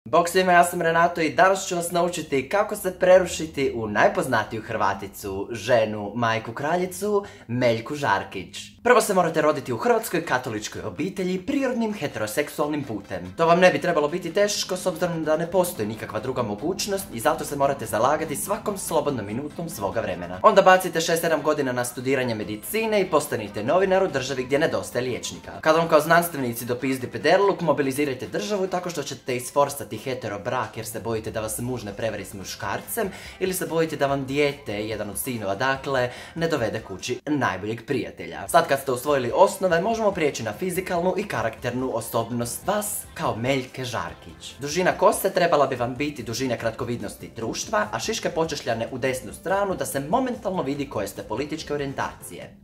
Bog svima, ja sam Renato i danas ću vas naučiti kako se prerušiti u najpoznatiju Hrvaticu, ženu, majku kraljicu, Meljku Žarkić. Prvo se morate roditi u hrvatskoj katoličkoj obitelji prirodnim heteroseksualnim putem. To vam ne bi trebalo biti teško s obzirom da ne postoji nikakva druga mogućnost i zato se morate zalagati svakom slobodnom minutom svoga vremena. Onda bacite 6-7 godina na studiranje medicine i postanite novinar u državi gdje nedostaje liječnika. Kad vam kao znanstvenici dopizdi pederluk, mobilizirajte državu tako što ćete isforsati hetero brak jer se bojite da vas muž ne prevari s muškarcem ili se bojite da vam dijete, jedan od sinova dakle, ne dovede kući najboljeg prijatelja. Sad kad ste usvojili osnove, možemo prijeći na fizikalnu i karakternu osobnost vas kao Meljke Žarkić. Dužina kose trebala bi vam biti dužina kratkovidnosti društva, a šiške počešljane u desnu stranu da se momentalno vidi koje ste političke orijentacije.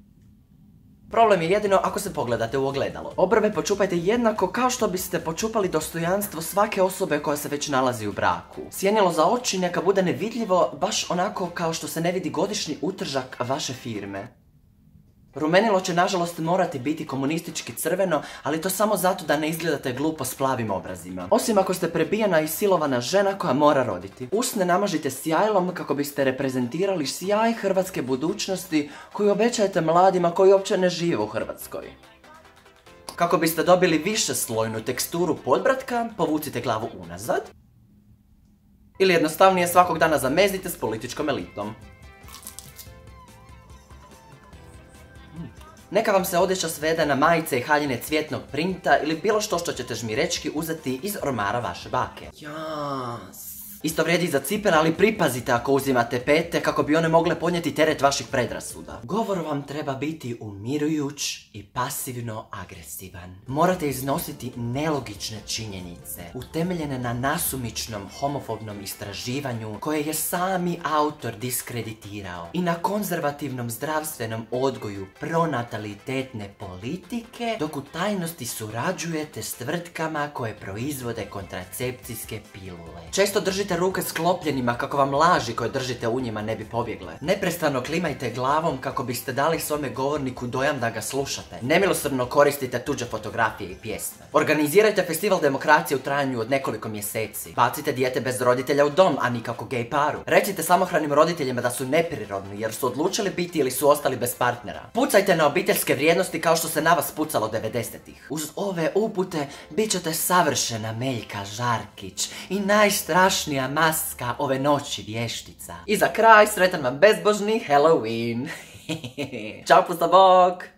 Problem je jedino ako se pogledate u ogledalo. Obrve počupajte jednako kao što biste počupali dostojanstvo svake osobe koja se već nalazi u braku. Sjenilo za oči neka bude nevidljivo, baš onako kao što se ne vidi godišnji utržak vaše firme. Rumenilo će nažalost morati biti komunistički crveno, ali to samo zato da ne izgledate glupo s plavim obrazima. Osim ako ste prebijena i silovana žena koja mora roditi. Usne namažite sjajlom kako biste reprezentirali sjaj hrvatske budućnosti koju obećajete mladima koji uopće ne žive u Hrvatskoj. Kako biste dobili višeslojnu teksturu podbratka, povucite glavu unazad. Ili jednostavnije svakog dana zamezdite s političkom elitom. Neka vam se odjeća svede na majice i haljine cvjetnog printa ili bilo što ćete žmirečki uzeti iz ormara vaše bake. Jas. Isto vrijedi i za cipele, ali pripazite ako uzimate pete kako bi one mogle podnijeti teret vaših predrasuda. Govor vam treba biti umirujuć i pasivno agresivan. Morate iznositi nelogične činjenice, utemeljene na nasumičnom homofobnom istraživanju koje je sami autor diskreditirao i na konzervativnom zdravstvenom odgoju pronatalitetne politike, dok u tajnosti surađujete s tvrtkama koje proizvode kontracepcijske pilule. Često držite ruke sklopljenima kako vam laži koje držite u njima ne bi pobjegle. Neprestano klimajte glavom kako biste dali svome govorniku dojam da ga slušate. Nemilosrdno koristite tuđe fotografije i pjesme. Organizirajte festival demokracije u trajanju od nekoliko mjeseci. Bacite dijete bez roditelja u dom, a nikako gej paru. Recite samohranim roditeljima da su neprirodni jer su odlučili biti ili su ostali bez partnera. Pucajte na obiteljske vrijednosti kao što se na vas pucalo 90-ih. Uz ove upute bit ćete savršena Meljka Žarkić i najstrašnija maska ove noći vještica. I za kraj, sretan vam bezbožni Halloween. Ćao, pusta bok!